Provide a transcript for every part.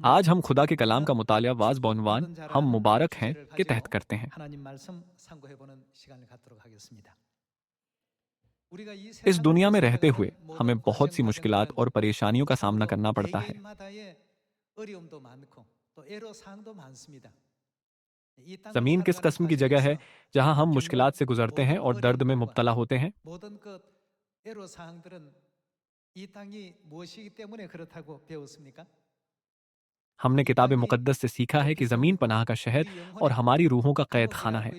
आज हम खुदा के कलाम का मुतालिया वाज बउनवान हम मुबारक हैं के तहत करते हैं। इस दुनिया में रहते हुए हमें बहुत सी मुश्किलात और परेशानियों का सामना करना पड़ता है। ज़मीन किस किस्म की जगह है जहां हम मुश्किलात से गुजरते हैं और दर्द में मुब्तला होते हैं? हमने किताब मुकद्दस से सीखा है कि ज़मीन पनाह का शहर और हमारी रूहों का कैद खाना है।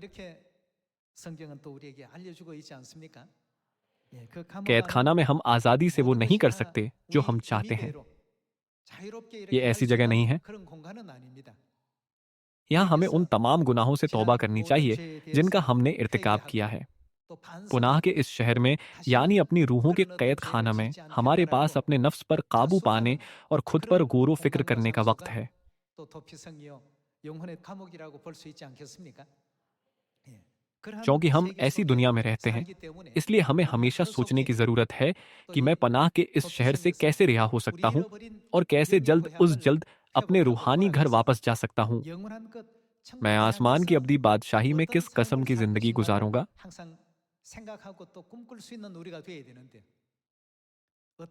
कैद खाना में हम आज़ादी से वो नहीं कर सकते जो हम चाहते हैं। ये ऐसी जगह नहीं है। यहाँ हमें उन तमाम गुनाहों से तौबा करनी चाहिए जिनका हमने इर्तिकाब किया है। पुनाह के इस शहर में, यानी अपनी रूहों के कैद खाना में, हमारे पास अपने नफ्स पर काबू पाने और खुद पर गौर फिक्र करने का वक्त है। क्योंकि हम ऐसी दुनिया में रहते हैं, इसलिए हमें हमेशा सोचने की जरूरत है कि मैं पनाह के इस शहर से कैसे रिहा हो सकता हूँ और कैसे जल्द अपने रूहानी घर वापस जा सकता हूँ। मैं आसमान की अब्दी बादशाही में किस कस्म की जिंदगी गुजारूंगा?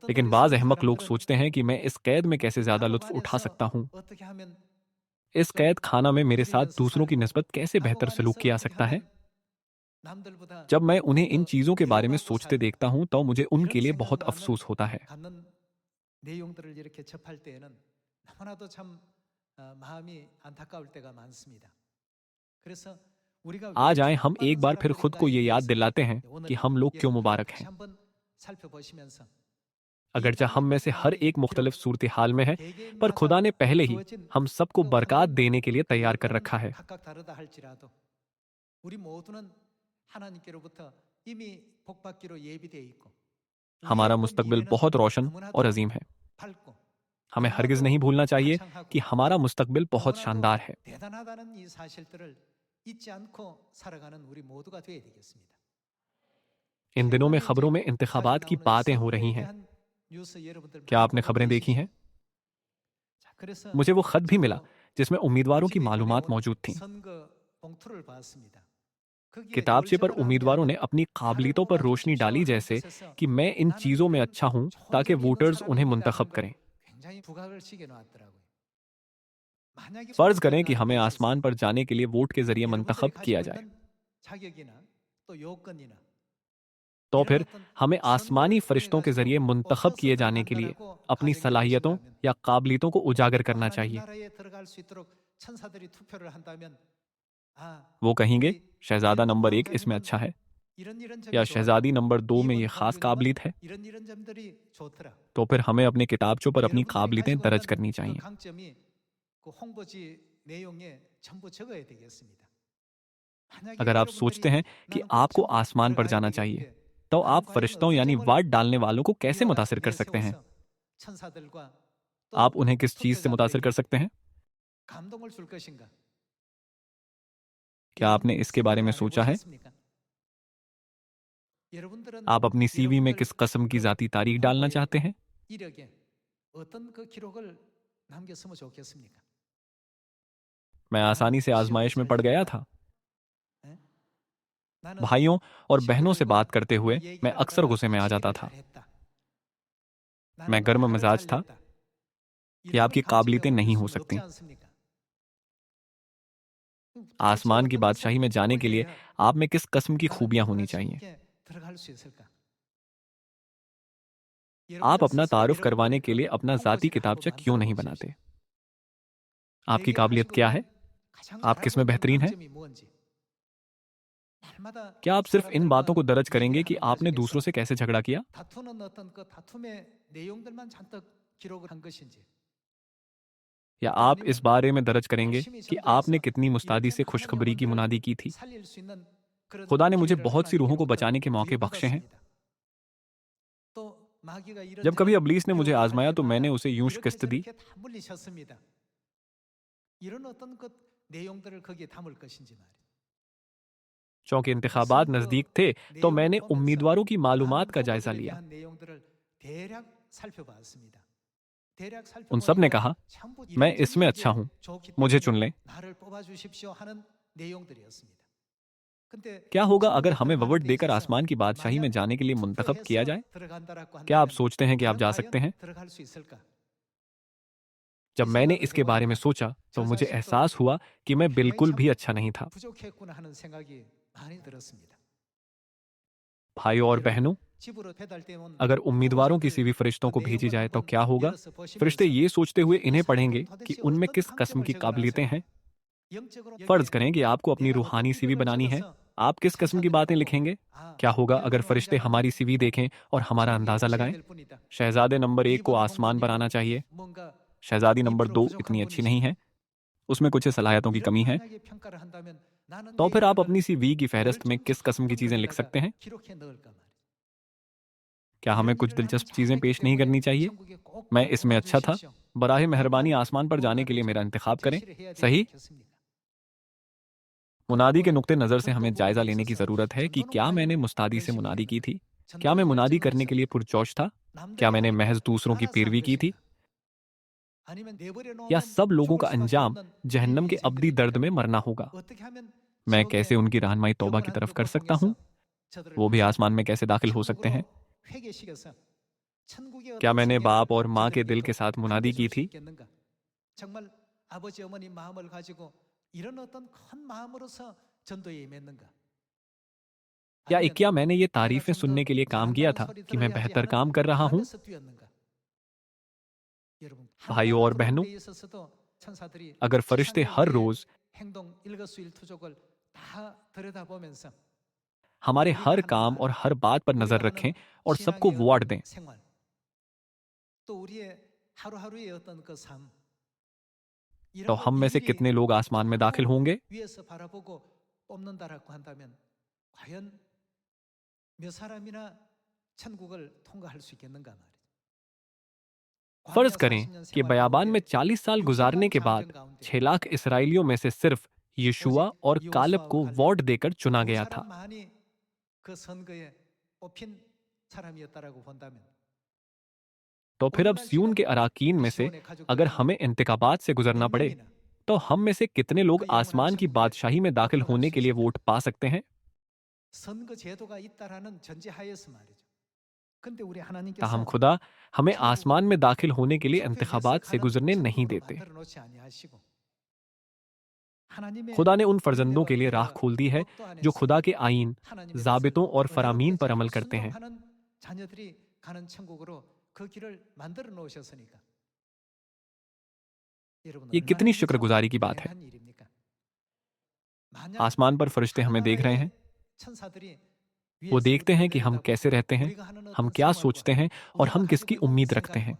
लेकिन बाज अहमक लोग सोचते हैं कि मैं इस कैद में कैसे ज्यादा लुत्फ उठा सकता हूँ। इस कैद खाना में मेरे साथ दूसरों की निस्बत कैसे बेहतर सलूक किया जा सकता है? जब मैं उन्हें इन चीजों के बारे में सोचते देखता हूं तो मुझे उनके लिए बहुत अफसोस होता है। आज आए हम एक बार फिर खुद को ये याद दिलाते हैं कि हम लोग क्यों मुबारक हैं। अगरचे हम में से हर एक मुख्तलिफ सूरत हाल में है, पर खुदा ने पहले ही हम सबको बरकत देने के लिए तैयार कर रखा है। हमारा मुस्तकबिल बहुत रोशन और अजीम है। हमें हरगिज नहीं भूलना चाहिए कि हमारा मुस्तकबिल बहुत शानदार है। इन दिनों में खबरों में इंतखाबात की बातें हो रही हैं। क्या आपने खबरें देखी हैं? मुझे वो खत भी मिला जिसमें उम्मीदवारों की मालूमात मौजूद थीं। किताबचे पर उम्मीदवारों ने अपनी काबिलियतों पर रोशनी डाली, जैसे कि मैं इन चीज़ों में अच्छा हूं ताकि वोटर्स उन्हें मुंतखब करें। फर्ज करें कि हमें आसमान पर जाने के लिए वोट के जरिए मुंतखब किया जाए, तो फिर हमें आसमानी फरिश्तों के जरिए मुंतखब किए जाने के लिए अपनी सलाहियतों या काबिलियतों को उजागर करना चाहिए। वो कहेंगे शहजादा नंबर 1 इसमें अच्छा है, या शहजादी नंबर 2 में ये खास काबिलियत है। तो फिर हमें अपने किताबचों पर अपनी काबिलियतें दर्ज करनी चाहिए। अगर आप सोचते हैं कि आपको आसमान पर जाना चाहिए, तो आप फरिश्तों यानी वाट डालने वालों को कैसे मुतासिर कर सकते हैं? आप उन्हें किस चीज से मुतासिर कर सकते हैं? क्या आपने इसके बारे में सोचा है? आप अपनी सीवी में किस कस्म की जाती तारीख डालना चाहते हैं? मैं आसानी से आजमाइश में पड़ गया था। भाइयों और बहनों से बात करते हुए मैं अक्सर गुस्से में आ जाता था। मैं गर्म मिजाज था कि आपकी काबिलियतें नहीं हो सकती। आसमान की बादशाही में जाने के लिए आप में किस कस्म की खूबियां होनी चाहिए? आप अपना तारुफ करवाने के लिए अपना जाती किताबचा क्यों नहीं बनाते? आपकी काबिलियत क्या है? आप किस में बेहतरीन हैं? क्या आप सिर्फ इन बातों को दर्ज करेंगे कि आपने दूसरों से कैसे झगड़ा किया? या आप इस बारे में दर्ज करेंगे कि आपने कितनी मुस्तादी से खुशखबरी की मुनादी की थी? खुदा ने मुझे बहुत सी रूहों को बचाने के मौके बख्शे हैं। जब कभी अबलीस ने मुझे आजमाया तो मैंने उसे यूं शिकस्त दी। चूंकि इंतखाबात नजदीक थे, तो मैंने उम्मीदवारों की मालूमात का जायजा लिया। उन सब ने कहा, मैं इसमें अच्छा हूं, मुझे चुन लें। क्या होगा अगर हमें वोट देकर आसमान की बादशाही में जाने के लिए मुंतखब किया जाए? क्या आप सोचते हैं कि आप जा सकते हैं? जब मैंने इसके बारे में सोचा तो मुझे एहसास हुआ कि मैं बिल्कुल भी अच्छा नहीं था। भाइयों और बहनों, अगर उम्मीदवारों की सीवी फरिश्तों को भेजी जाए तो क्या होगा? फरिश्ते ये सोचते हुए इन्हें पढ़ेंगे कि उनमें किस किस्म की काबिलियतें हैं। फर्ज करें कि आपको अपनी रूहानी सीवी बनानी है, आप किस किस्म की बातें लिखेंगे? क्या होगा अगर फरिश्ते हमारी सीवी देखें और हमारा अंदाजा लगाएं? शहजादे नंबर 1 को आसमान पर आना चाहिए। शहजादी नंबर 2 इतनी अच्छी नहीं है, उसमें कुछ सलाहियतों की कमी है। तो फिर आप अपनी सीवी की फहरिस्त में किस किस्म की चीजें लिख सकते हैं? क्या हमें कुछ दिलचस्प चीजें पेश नहीं करनी चाहिए? मैं इसमें अच्छा था, बराहे मेहरबानी आसमान पर जाने के लिए मेरा इंतखाब करें। सही? मुनादी के नुक्ते नज़र से हमें जायजा लेने की ज़रूरत है कि क्या मैंने मुस्तादी से मुनादी की थी? क्या मैं मुनादी करने के लिए पुरजोश था? क्या मैंने महज दूसरों की पैरवी की थी? या सब लोगों का अंजाम जहन्नम के अबदी दर्द में मरना होगा? मैं कैसे उनकी रहनुमाई तौबा की तरफ कर सकता हूँ? वो भी आसमान में कैसे दाखिल हो सकते हैं? क्या मैंने बाप और माँ के दिल के साथ मुनादी की थी? क्या मैंने ये तारीफें सुनने के लिए काम किया था कि मैं बेहतर काम कर रहा हूँ? भाइयों और बहनों, अगर फरिश्ते हर रोज हमारे हर काम और हर बात पर नजर रखें और सबको वार्ड दें, तो हम में से कितने लोग आसमान में दाखिल होंगे? फर्ज करें कि बयाबान में 40 साल गुजारने के बाद 6 लाख इसराइलियों में से सिर्फ यीशुआ और कालब को वोट देकर चुना गया था। तो फिर अब सियून के अराकीन में से अगर हमें इंतखाबात से गुजरना पड़े, तो हम में से कितने लोग आसमान की बादशाही में दाखिल होने के लिए वोट पा सकते हैं? ताहम खुदा हमें आसमान में दाखिल होने के लिए इंतखाबात से गुजरने नहीं देते। खुदा ने उन फर्जंदों के लिए राह खोल दी है जो खुदा के आईन, जाबितों और फरामीन पर अमल करते हैं। ये कितनी शुक्रगुजारी की बात है। आसमान पर फरिश्ते हमें देख रहे हैं, वो देखते हैं कि हम कैसे रहते हैं, हम क्या सोचते हैं और हम किसकी उम्मीद रखते हैं।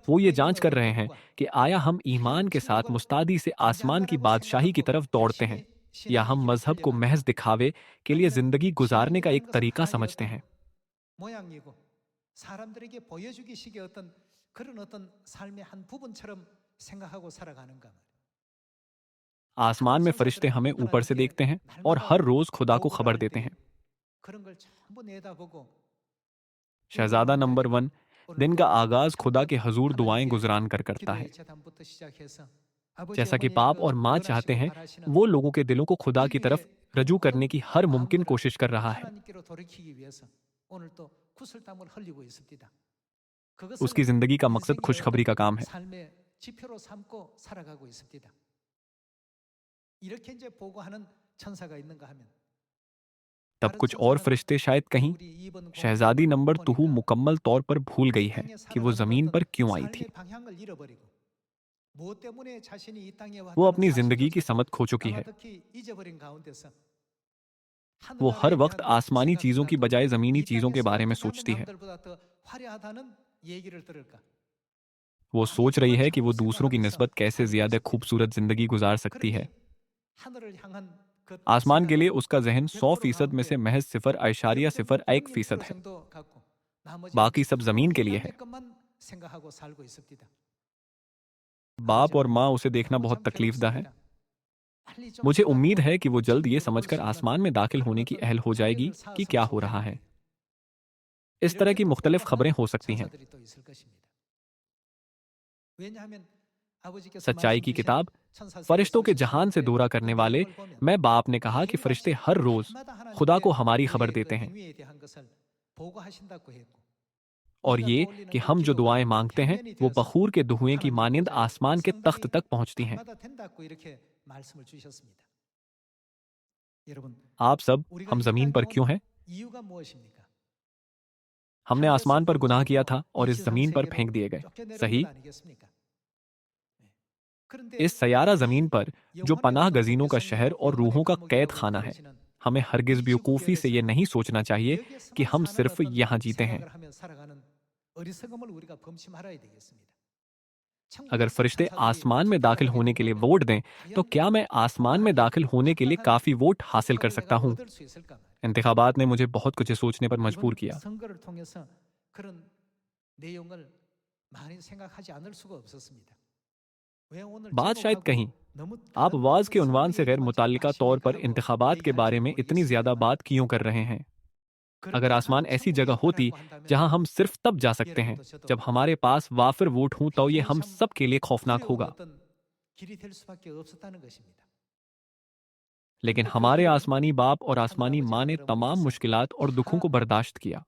वो ये जांच कर रहे हैं कि आया हम ईमान के साथ मुस्तादी से आसमान की बादशाही की तरफ दौड़ते हैं, या हम मजहब को महज दिखावे के लिए जिंदगी गुजारने का एक तरीका समझते हैं। आसमान में फरिश्ते हमें ऊपर से देखते हैं और हर रोज खुदा को खबर देते हैं। शहजादा नंबर 1 दिन का आगाज खुदा के हजूर दुआएं गुजरान कर करता है। जैसा कि बाप और माँ चाहते हैं, वो लोगों के दिलों को खुदा की तरफ रजू करने की हर मुमकिन कोशिश कर रहा है। उसकी जिंदगी का मकसद खुशखबरी का काम है। तब कुछ और फरिश्ते शायद कहीं शहजादी नंबर तुहू मुकम्मल तौर पर भूल गई है कि वो जमीन पर क्यों आई थी। वो अपनी जिंदगी की समझ खो चुकी है। वो हर वक्त आसमानी चीजों की बजाय जमीनी चीजों के बारे में सोचती है। वो सोच रही है कि वो दूसरों की निस्बत कैसे ज्यादा खूबसूरत जिंदगी गुजार सकती है। आसमान के लिए उसका जहन 100% में से महज 0.01% है। बाकी सब जमीन के लिए है। बाप और माँ उसे देखना बहुत तकलीफदा है। मुझे उम्मीद है कि वो जल्द ये समझकर आसमान में दाखिल होने की अहल हो जाएगी कि क्या हो रहा है। इस तरह की मुख्तलिफ खबरें हो सकती हैं। सच्चाई की किताब, फरिश्तों के जहान से दौरा करने वाले मैं बाप ने कहा कि फरिश्ते हर रोज खुदा को हमारी खबर देते हैं, और ये कि हम जो दुआएं मांगते हैं वो बखूर के धुएं की मानिंद आसमान के तख्त तक पहुंचती हैं। आप सब, हम जमीन पर क्यों हैं? हमने आसमान पर गुनाह किया था और इस जमीन पर फेंक दिए गए, सही? इस सयारा जमीन पर जो पनाह गजीनों का शहर और रूहों का कैद खाना है, हमें हरगिज बेवकूफ़ी से यह नहीं सोचना चाहिए कि हम सिर्फ यहाँ जीते हैं। अगर फरिश्ते आसमान में दाखिल होने के लिए वोट दें, तो क्या मैं आसमान में दाखिल होने के लिए काफ़ी वोट हासिल कर सकता हूँ? इंतखाबात ने मुझे बहुत कुछ सोचने पर मजबूर किया। बात शायद कहीं आप वाज के उन्वान से गैर मुताल्लिका तौर पर इंतखाबात के बारे में इतनी ज्यादा बात क्यों कर रहे हैं? अगर आसमान ऐसी जगह होती जहां हम सिर्फ तब जा सकते हैं जब हमारे पास वाफिर वोट हों, तो ये हम सब के लिए खौफनाक होगा। लेकिन हमारे आसमानी बाप और आसमानी माँ ने तमाम मुश्किलात और दुखों को बर्दाश्त किया।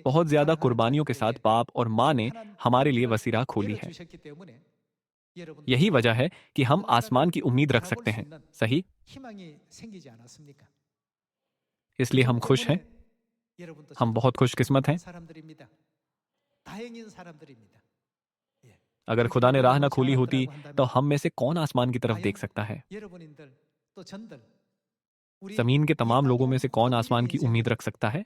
बहुत ज्यादा कुर्बानियों के साथ बाप और माँ ने हमारे लिए वसीरा खोली है। यही वजह है कि हम आसमान की उम्मीद रख सकते हैं, सही? इसलिए हम खुश हैं। हम बहुत खुशकिस्मत हैं। अगर खुदा ने राह न खोली होती, तो हम में से कौन आसमान की तरफ देख सकता है? जमीन के तमाम लोगों में से कौन आसमान की उम्मीद रख सकता है?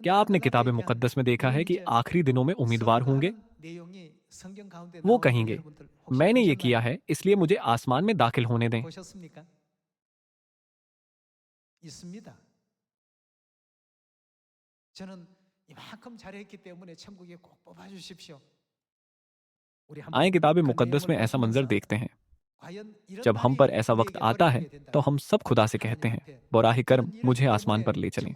क्या आपने किताब मुकद्दस में देखा है कि आखिरी दिनों में उम्मीदवार होंगे? वो कहेंगे, मैंने ये किया है इसलिए मुझे आसमान में दाखिल होने दें। आए किताब मुकद्दस में ऐसा मंजर देखते हैं। जब हम पर ऐसा वक्त आता है, तो हम सब खुदा से कहते हैं, बराह करम मुझे आसमान पर ले चलें।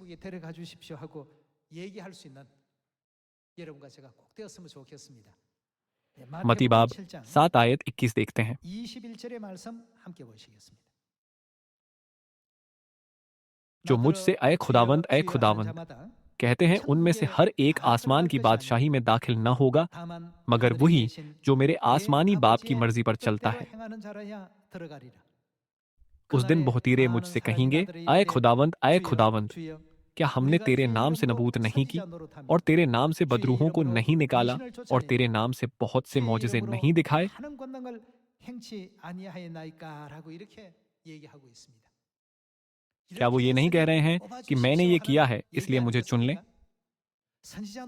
मती बाब 7 आयत 21 देखते हैं। जो मुझसे ऐ खुदावंद कहते हैं, उनमें से हर एक आसमान की बादशाही में दाखिल न होगा, मगर वही जो मेरे आसमानी बाप की मर्जी पर चलता है। उस दिन बहुतीरे मुझसे कहेंगे, ऐ खुदावंद, क्या हमने तेरे नाम से नबूत नहीं की और तेरे नाम से बदरूहों को नहीं निकाला और तेरे नाम से बहुत से मौजज़े नहीं दिखाए? क्या वो ये नहीं कह रहे हैं कि मैंने ये किया है इसलिए मुझे चुन लें?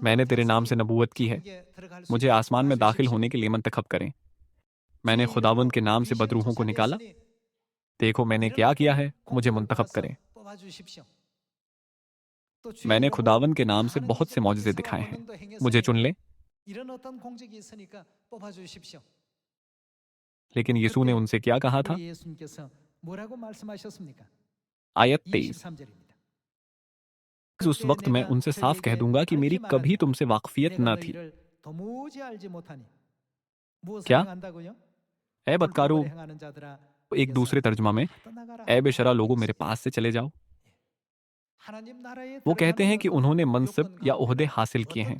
मैंने तेरे नाम से नबूवत की है, मुझे आसमान में दाखिल होने के लिए मंतखब करें। मैंने खुदावंद के नाम से बदरूहों को निकाला। देखो मैंने क्या किया है, मुझे मुंतखब करें। मैंने खुदावंद के नाम से बहुत से मौजज़े दिखाए हैं, मुझे चुन लें। लेकिन यीशु ने उनसे क्या कहा था? आयत 23, उस वक्त मैं उनसे साफ कह दूंगा कि मेरी कभी तुमसे वाकफियत न थी। क्या? ए बदकारो, एक दूसरे तर्जुमा में, ए बेशरा लोगों मेरे पास से चले जाओ। वो कहते हैं कि उन्होंने मनसब या ओहदे हासिल किए हैं,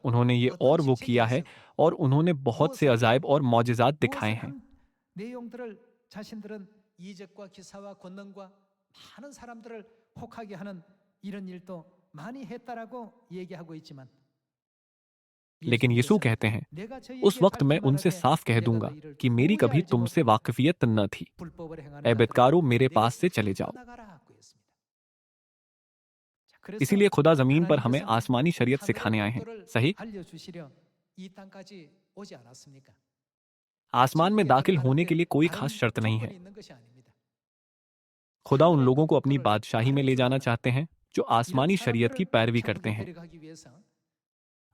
उन्होंने ये और वो किया है, और उन्होंने बहुत से अजायब और मौजिज़ात दिखाए हैं। लेकिन यीशु कहते हैं, उस वक्त मैं उनसे साफ कह दूंगा कि मेरी कभी तुमसे वाकफियत न थी। ए बेदकारो, मेरे पास से चले जाओ। इसीलिए खुदा जमीन पर हमें आसमानी शरीयत सिखाने आए हैं, सही? आसमान में दाखिल होने के लिए कोई खास शर्त नहीं है। खुदा उन लोगों को अपनी बादशाही में ले जाना चाहते हैं जो आसमानी शरीयत की पैरवी करते हैं।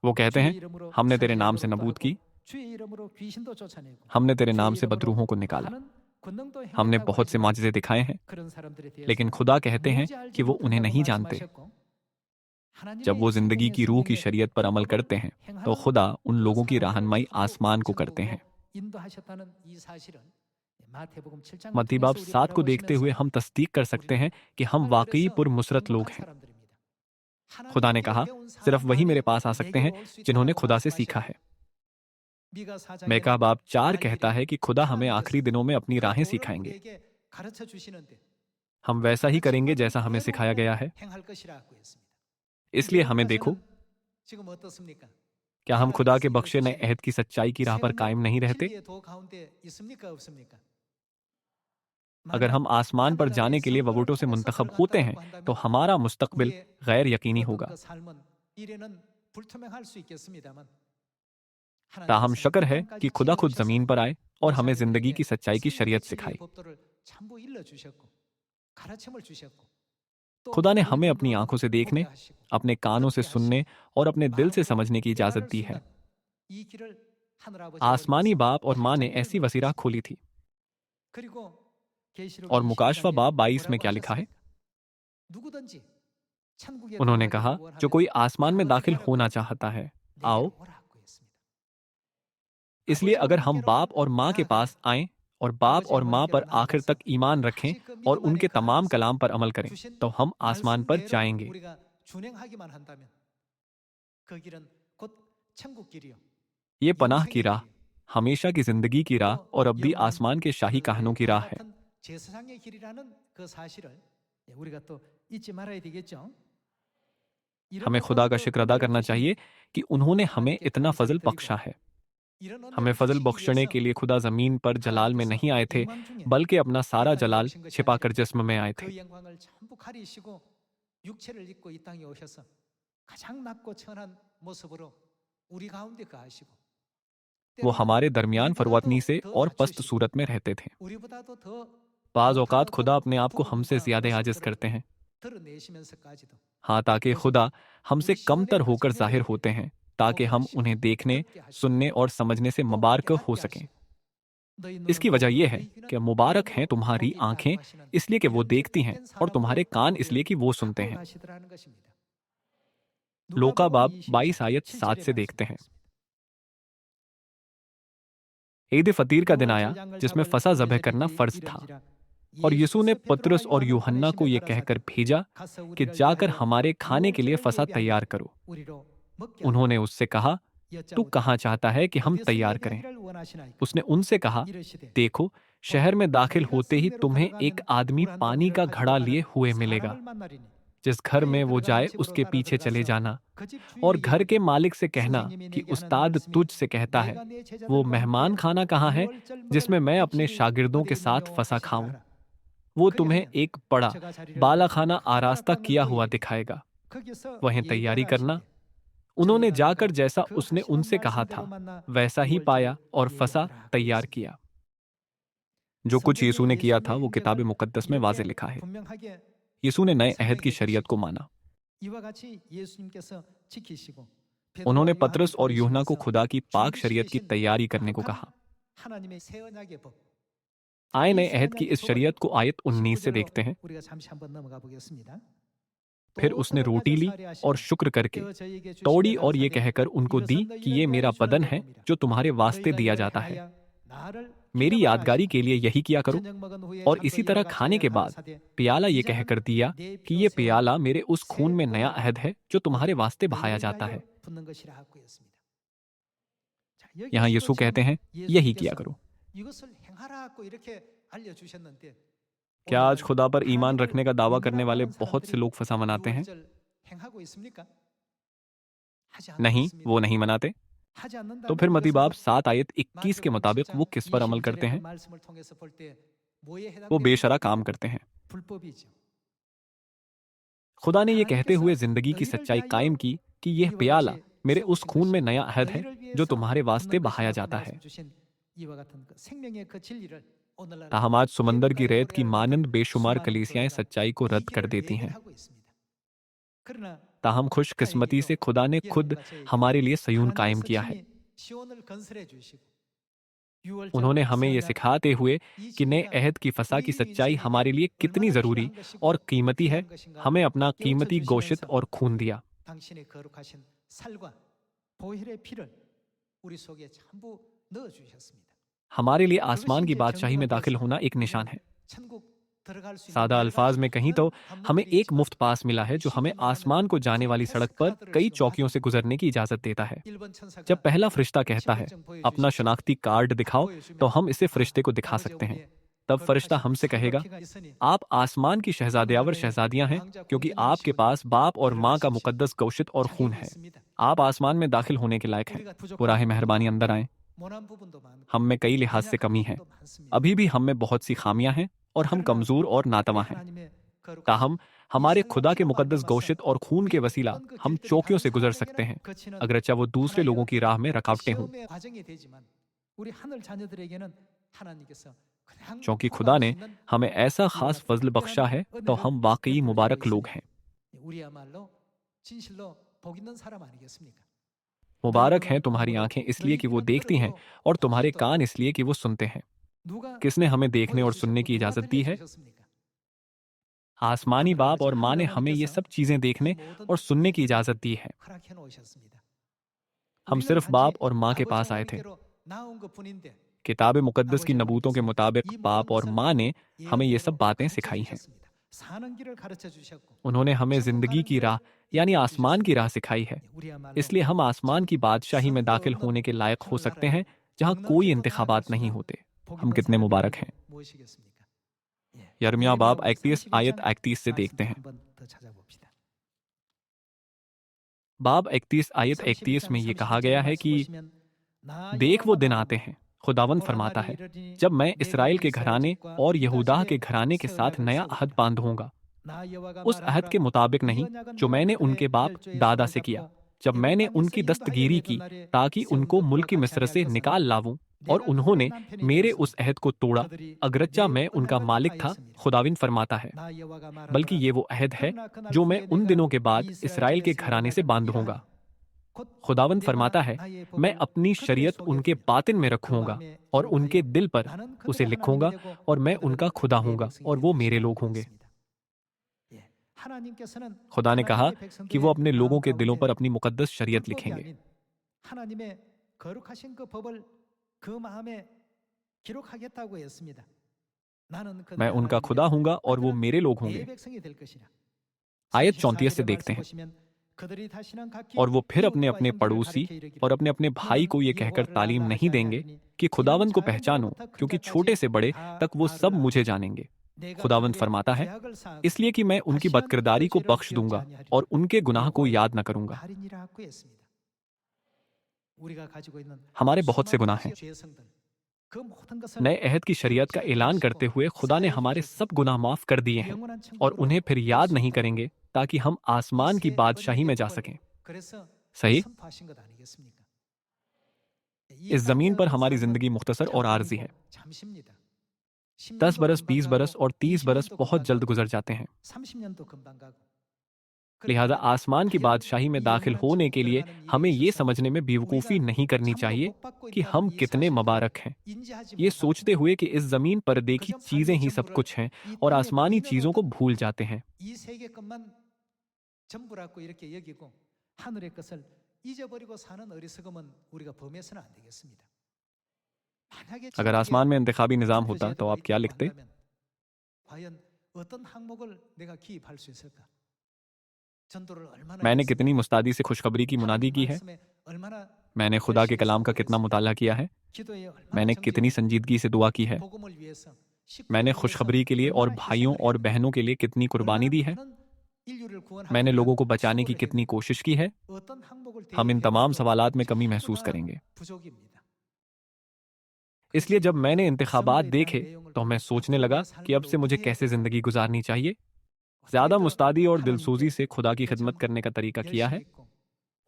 वो कहते हैं, हमने तेरे नाम से नबूत की, हमने तेरे नाम से बदरूहों को निकाला। हमने बहुत से माजिज़े दिखाए हैं, लेकिन खुदा कहते हैं कि वो उन्हें नहीं जानते। जब वो ज़िंदगी की रूह की शरीयत पर अमल करते हैं, तो खुदा उन लोगों की रहनुमाई आसमान को करते हैं। मत्ती बाब 7 को देखते हुए हम तस्दीक कर सकते हैं कि हम वाकई पुरमुसरत लोग हैं। खुदा ने कहा, सिर्फ वही मेरे पास आ सकते हैं जिन्होंने खुदा से सीखा है। मैका बाब 4 कहता है कि खुदा हमें आखिरी दिनों में अपनी राहें सिखाएंगे। हम वैसा ही करेंगे जैसा हमें सिखाया गया है। इसलिए हमें देखो, क्या हम खुदा के बख्शे नए अहद की सच्चाई की राह पर कायम नहीं रहते? अगर हम आसमान पर जाने के लिए वोटों से मुंतखब होते हैं, तो हमारा मुस्तकबिल गैर यकीनी होगा। ताहम शुक्र है कि खुदा खुद जमीन पर आए और हमें जिंदगी की सच्चाई की शरीयत सिखाई। खुदा ने हमें अपनी आंखों से देखने, अपने कानों से सुनने और अपने दिल से समझने की इजाजत दी है। आसमानी बाप और माँ ने ऐसी वसीरा खोली थी। और मुकाशवा बाब 22 में क्या लिखा है? उन्होंने कहा, जो कोई आसमान में दाखिल होना चाहता है, आओ। इसलिए अगर हम बाप और माँ के पास आएं और बाप और माँ पर आखिर तक ईमान रखें और उनके तमाम कलाम पर अमल करें, तो हम आसमान पर जाएंगे। ये पनाह की राह, हमेशा की जिंदगी की राह और अब्दी आसमान के शाही कहनों की राह है। हमें खुदा का शुक्र अदा करना चाहिए कि उन्होंने हमें इतना फजल बख्शा है। हमें फजल बख्शने के लिए खुदा जमीन पर जलाल में नहीं आए थे, बल्कि अपना सारा जलाल छिपाकर जिस्म में आए थे। वो हमारे दरमियान फरवतनी से और पस्त सूरत में रहते थे। बाज औकात खुदा अपने आप को हमसे ज्यादा आजिज करते हैं। हाँ, ताकि खुदा हमसे कमतर होकर जाहिर होते हैं, ताकि हम उन्हें देखने, सुनने और समझने से मुबारक हो सकें। इसकी वजह यह है कि मुबारक हैं तुम्हारी आंखें, इसलिए कि वो देखती हैं, और तुम्हारे कान इसलिए कि वो सुनते हैं। लोका बाब 22 आयत 7 से देखते हैं। ईद फतीर का दिन आया, जिसमें फसा ज़बह करना फर्ज था, और यीशु ने पतरस और यूहन्ना को यह कहकर भेजा कि जाकर हमारे खाने के लिए फसा तैयार करो। उन्होंने उससे कहा, तू कहाँ चाहता है कि हम तैयार करें? उसने उनसे कहा, देखो, शहर में दाखिल होते ही तुम्हें एक आदमी पानी का घड़ा लिए हुए मिलेगा। जिस घर में वो जाए उसके पीछे चले जाना, और घर के मालिक से कहना कि उस्ताद तुझ से कहता है, वो मेहमान खाना कहाँ है जिसमें मैं अपने शागिर्दों के साथ फसा खाऊं। वो तुम्हें एक बड़ा बाला खाना आरास्ता किया हुआ दिखाएगा, वहीं तैयारी करना। उन्होंने जाकर जैसा उसने उनसे कहा था वैसा ही पाया और फसा तैयार किया। जो कुछ यीशु ने किया था वो किताब मुकद्दस में वाज़े लिखा है। यीशु ने नए अहद की शरीयत को माना। उन्होंने पतरस और यूहन्ना को खुदा की पाक शरीयत की तैयारी करने को कहा। आए नए अहद की इस शरीयत को आयत 19 से देखते हैं। फिर उसने रोटी ली और शुक्र करके तोड़ी और ये कहकर उनको दी कि ये मेरा बदन है जो तुम्हारे वास्ते दिया जाता है। मेरी यादगारी के लिए यही किया करो। और इसी तरह खाने के बाद प्याला ये कहकर दिया कि ये प्याला मेरे उस खून में नया अहद है जो तुम्हारे वास्ते बहाया जाता है। यहाँ यीशु कहते हैं, यही किया करो। क्या आज खुदा पर ईमान रखने का दावा करने वाले बहुत से लोग फसा मनाते हैं? नहीं, वो नहीं मनाते। तो फिर मत्ती बाब 7 आयत 21 के मुताबिक वो किस पर अमल करते हैं? वो बेशरा काम करते हैं। खुदा ने यह कहते हुए जिंदगी की सच्चाई कायम की कि यह प्याला मेरे उस खून में नया अहद है जो तुम्हारे वास्ते बहाया जाता है। ताहम आज समंदर की रेत की मानंद बेशुमार कलीसियाएं सच्चाई को रद्द कर देती हैं। ताहम खुशकिस्मती से खुदा ने खुद हमारे लिए सयून कायम किया है। उन्होंने हमें ये सिखाते हुए कि नए अहद की फ़सा की सच्चाई हमारे लिए कितनी ज़रूरी और कीमती है, हमें अपना कीमती गोश्त और खून दिया। 당신의 거룩하신 살과 보혈의 피를 우리 속에 전부 넣어 주셨습니다. हमारे लिए आसमान की 그것이 이제 बादशाही में 정부가 दाखिल 돼서 होना एक निशान 우리는 है। 천국 들어갈 수 있는 सादा 여러 अल्फाज 가지 में कहीं तो 많은 हमें 방법들이 एक 있지만 मुफ्त पास मिला है जो हमें 쉽게 말하면 आसमान को जाने 그 वाली सड़क 패스 पर 카드를 कई 지금 चौकियों से 가지고 गुजरने की इजाज़त देता है। 일본 जब 천사가 पहला फरिश्ता कहता है, 신분증 अपना 보여주십시오. शनाख्ती कार्ड 딱 दिखाओ, तो 보여주면 हम इसे 아, फरिश्ते को दिखा 아버지 सकते हैं। 어머니의 तब फरिश्ता 거룩하신 हमसे 살과 कहेगा, 피가 있으니 आप आसमान की 이런 शहजादियां व 나라에 शहजादियां हैं, 왕자 क्योंकि आपके 공주님이시오니 पास बाप और माँ का 들어가십시오. मुकद्दस गोश्त और खून 자격이 है। 있습니다. आप आसमान में दाखिल होने के लायक हैं। 우리가 부족한 बुराहे 부분도 मेहरबानी 많고 अंदर आए। 모난 부분도 많고 हम में कई लिहाज से 연약한 कमी है। 부분도 많습니다. अभी भी हम में बहुत सी खामियां हैं और हम 그러나 कमज़ोर और 우리 नातवा हैं। 하나님의 ताहम 거룩하신 이 हमारे 살과 खुदा के 피로 मुकद्दस 말미암아서 गोश्त और खून के 우리의 वसीला 어떤 그 हम 길들이 चौकियों 다른 से गुजर सकते 사람에게는 हैं, 거치는 अगरचा वो दूसरे 하나의 लोगों की 어떤 राह में 그 रुकावटें हों। 시험의 과정이 되지만 우리 하늘 자녀들에게는 하나님께서 그냥 क्योंकि खुदा 포도할 수 ने 있는 हमें ऐसा 이와 खास 같은 फजल 특별한 बख्शा है, तो 은혜를 हम वाकई 베풀어 मुबारक 주고 लोग 있으니 हैं। 우리야말로 진실로 복 있는 사람 아니겠습니까? 너희 मुबारक हैं 눈은 तुम्हारी 눈으로 आंखें इसलिए 너희 कि वो 귀는 देखती हैं 들음으로 और 볼 수 तुम्हारे 있도록 कान इसलिए कि वो सुनते हैं। 누가 किसने हमें देखने और सुनने 보여주셨고 की 누가 इजाज़त दी है? 들려주셨습니까? आसमानी 하늘 बाप 아버지 और माँ 하늘 ने हमें ये 어머니께서 सब चीज़ें 이 देखने 모든 और सुनने की 것들을 इजाज़त दी है। 허락해 놓으셨습니다. हम 우리는 सिर्फ 단지 बाप और माँ के 아버지 पास आए थे। 어머니께로 나온 것뿐인데 किताब मुकद्दस की 아버지 नबूतों के 어머니께서 मुताबिक 이 मो든 बाप और 것을 माँ ने हमें ये सब 예언대로 बातें 가르쳐 सिखाई हैं। 주셨습니다. 사는 길을 가르쳐 주셨고 उन्होंने हमें 천국 जिंदगी 가는 की 길을 राह यानी 이끌어 आसमान की 주셨습니다. राह सिखाई है। 우리야말로 इसलिए हम आसमान 참 की बादशाही में 선도 दाखिल 없는 होने के लायक हो 하늘 सकते 나라에 हैं, जहाँ कोई 넉넉히도 나아갈 इंतखाबात 수 नहीं 있는 होते। 복 हम 있는 कितने मुबारक 삶이라는 게 हैं। 무엇이겠습니까? 예. यर्मिया 예레미야 बाब 우리 31 आयत 32장 31 से देखते 말씀도 हैं। 한번 더 찾아봅시다. बाब 31 आयत 31 में 31장 ये कहा 31절의 गया है 말씀 कि 보시면 나 देख वो 여호와가 दिन आते 말하노라 हैं, खुदावंद 보라 फरमाता 날이 है, 이르리니 जब मैं 내가 इसराइल के 이스라엘 घराने 집과 और 유다 यहूदा के 집에 घराने के 새 साथ 언약을 नया अहद 세우리라 बांधूंगा, 나 여호와가 उस अहद 말하노라 के मुताबिक 이 नहीं 언약은 जो 너와 मैंने 그들의 उनके बाप 열조의 दादा 손을 से किया, 잡고 जब 애굽 मैंने 땅에서 उनकी 인도하여 दस्तगीरी 내던 की 날에 ताकि 세운 उनको 것과 मुल्क 같이 मिस्र 아니할 से 것은 निकाल लाऊं, और 내가 그들의 उन्होंने 남편이 मेरे 되었으니 उस अहद को तोड़ा, 그들이 अगरचा 내 मैं उनका 언약을 मालिक था, 하였습니다. खुदाविंद फरमाता है। 나 여호와가 बल्कि 말하노라 ये वो अहद है 그러나 그날 जो मैं 후에 उन 내가 दिनों के बाद 이스라엘 इसराइल 집에 के 세운 घराने से 언약은 बांधूंगा। 이러하니 곧 खुदावंद 내가 फरमाता है, 나의 मैं 법을 अपनी 그들의 शरीयत 속에 उनके 두고 बातिन में 그 रखूंगा 마음에 और उनके 기록하여 दिल पर 나는 उसे 그들의 하나님이 लिखूंगा, 되고 और मैं 그들은 उनका खुदा 내 हूंगा 백성이 और 될 वो 것이라 मेरे लोग होंगे। 하였습니다. 예. 하나님께서는 खुदा ने कहा 하나님의 कि वो 백성들의 अपने 마음 लोगों के दिलों 가운데 पर अपनी मुकद्दस शरीयत 율법이 लिखेंगे। 아닌 하나님의 거룩하신 그 법을 그 마음에 기록하겠다고 했습니다. 나는 मैं 그들의 उनका 하나님이 खुदा 되고 हूंगा और वो 그들은 मेरे लोग 내 होंगे। 백성이 될 것이라. आयत 34 से 34절의 देखते 말씀 हैं, 보시면 그들이 다시는 각기 और वो फिर अपने 이웃과 अपने 형제를 पड़ोसी 가리켜 이르기를 और अपने अपने भाई 너는 को ये कहकर 여호와를 तालीम 알라 नहीं 하지 देंगे 아니하리니 कि 이는 खुदावंद को 작은 पहचानो, 자로부터 큰 क्योंकि 자까지 छोटे से बड़े 다 तक वो सब 나를 मुझे 알리라. जानेंगे। 내가 खुदावंद 그들의 फरमाता है, 죄악을 사하고 इसलिए कि मैं उनकी 다시는 बदकिरदारी 그 को 죄를 बख्श 기억지 दूंगा 아니하리니 और उनके गुनाह को 여호와의 याद न करूंगा। 말이니라고 했습니다. 우리가 가지고 있는 हमारे बहुत से 수많은 गुनाह हैं। 죄성들 그 모든 것을 नए अहद की शरीयत का 당신에게 ऐलान 하시고 करते हुए खुदा ने 사해 हमारे 주셔서 सब गुनाह माफ कर दिए हैं 영원한 और 천국으로 उन्हें फिर 갈 याद 수 नहीं 있도록 करेंगे, ताकि हम 이 आसमान की 새 बादशाही में 언약의 जा 법을 सकें। 그래서 सही, 선포하신 것 아니겠습니까? 이 इस 땅에 जमीन पर 얻은 हमारी 삶은 जिंदगी मुख्तसर और आर्जी 잠깐이고 है। 잠시입니다. 10 10년도 बरस, 금방 20 बरस 가고 और 30 बरस 20년도 बहुत 금방 जल्द 가고 गुजर जाते हैं। 30년도 금방 가고 लिहाजा 그렇다면 आसमान की 과연 बादशाही में 이 दाखिल 영원한 होने 천국 के लिए 들어가는 일에 हमें ये 있어서 समझने में बेवकूफ़ी 우리가 नहीं करनी 참으로 चाहिए 복 받고 कि 있다는 हम 이 कितने 사실들을 मुबारक हैं, 인지하지 ये 못하고 सोचते हुए कि इस ज़मीन पर देखी 그저 चीज़ें 삶의 ही सब 전부를 कुछ हैं 이 और 땅의 आसमानी 부인을 चीज़ों को 얻은 भूल जाते हैं। 이 세계 것만 전부라고 이렇게 여기고 하늘의 것을 잊어버리고 사는 어리석음은 우리가 범해서는 안 되겠습니다. 만약에 अगर 천국에 आसमान में इंतखाबी निज़ाम 투표 होता तो 제도가 आप क्या 있다고 लिखते? 한다면 과연 어떤 항목을 내가 기입할 수 있을까? 전도를 얼마나 मैंने 했으며 कितनी मुस्तादी से खुशखबरी की मुनादी 하나님 की है, 말씀에 얼마나 मैंने खुदा के 열심히 कलाम का कितना 순종했으며 मुताला किया है, 기도에 얼마나 मैंने कितनी 정진했으며 संजीदगी से दुआ की 이 है, 복음을 위해서 मैंने 식구를 위해서 खुशखबरी के लिए और 얼마나 भाइयों 희생을 और 했는가? बहनों के लिए कितनी कुर्बानी 얼마나 दी है, 많은 인류를 구원하기 मैंने 위한 लोगों को बचाने की 수고를 कितनी 했는가? कोशिश की है। 어떤 항목을 हम इन तमाम 대입해봐도 सवालात में कमी 전부 महसूस 다 करेंगे। 부족입니다. इसलिए जब मैंने इंतखाबात 선거에 대한 देखे 내용을 तो मैं 보고 सोचने 앞으로 लगा 내 कि अब 삶을 से मुझे 어떻게 해야 कैसे 될까? ज़िंदगी गुजारनी चाहिए। 어떻게 ज़्यादा 더 मुस्तादी और दिलसोजी 하나님께 से खुदा की 더 खिदमत 좀 करने का तरीका किया है। 열심히 있고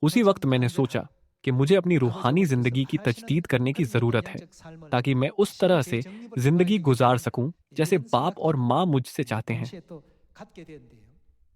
उसी 더 वक्त 좀 मैंने 간절하고 सोचा कि मुझे अपनी 아버지 रूहानी 어머니께서 ज़िंदगी की 바라시는 तजदीद करने की 그런 ज़रूरत है, 영적 삶을 ताकि मैं उस 다시는 तरह 제 से 정립을 ज़िंदगी 이루어야지 गुजार 않겠느냐 सकूं जैसे 이런 बाप और 생각도 माँ मुझसे चाहते हैं। 동시에 또 갖게 되는데요.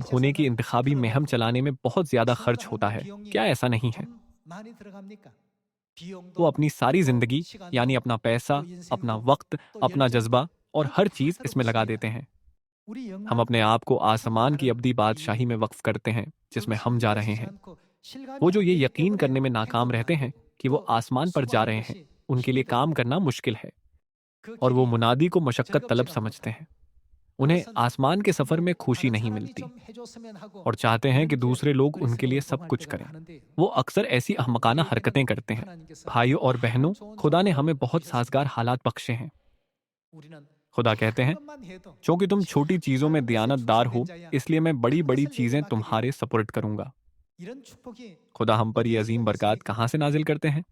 कामयाब होने की इंतखाबी मुहिम चलाने में बहुत ज़्यादा खर्च होता है। क्या ऐसा नहीं है? 좀 많이 들어갑니까? वो अपनी सारी जिंदगी यानी अपना पैसा, अपना वक्त, अपना जज्बा और हर चीज इसमें लगा देते हैं। हम अपने आप को आसमान की अब्दी बादशाही में वक्फ करते हैं जिसमें हम जा रहे हैं। वो जो ये यकीन करने में नाकाम रहते हैं कि वो आसमान पर जा रहे हैं, उनके लिए काम करना मुश्किल है और वो मुनादी को मशक्कत तलब समझते हैं। उन्हें आसमान के सफ़र में खुशी नहीं मिलती और चाहते हैं कि दूसरे लोग उनके लिए सब कुछ करें। वो अक्सर ऐसी अहमकाना हरकतें करते हैं। भाइयों और बहनों, खुदा ने हमें बहुत साजगार हालात बख्शे हैं। खुदा कहते हैं, क्योंकि तुम छोटी चीज़ों में दयानतदार हो, इसलिए मैं बड़ी बड़ी चीज़ें तुम्हारे सपुर्द करूंगा। खुदा हम पर ये अजीम बरक़ात कहाँ से नाजिल करते हैं?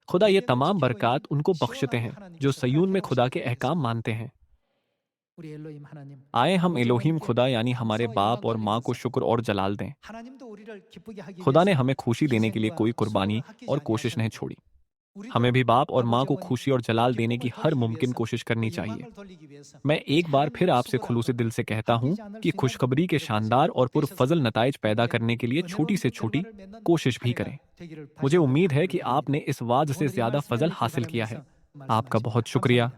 खुदा ये तमाम बरक़ात उनको बख्शते हैं जो सयून में खुदा के अहकाम मानते हैं। आए हम एलोहिम खुदा यानी हमारे बाप और माँ को शुक्र और जलाल दें। खुदा ने हमें खुशी देने के लिए कोई कुर्बानी और कोशिश नहीं छोड़ी। हमें भी बाप और माँ को खुशी और जलाल देने की हर मुमकिन कोशिश करनी चाहिए। मैं एक बार फिर आपसे खुलूसे दिल से कहता हूँ कि खुशखबरी के शानदार और पुरफजल नताइज पैदा करने के लिए छोटी से छोटी कोशिश भी करें। मुझे उम्मीद है कि आपने इस वाज से ज्यादा फजल हासिल किया है। आपका बहुत शुक्रिया।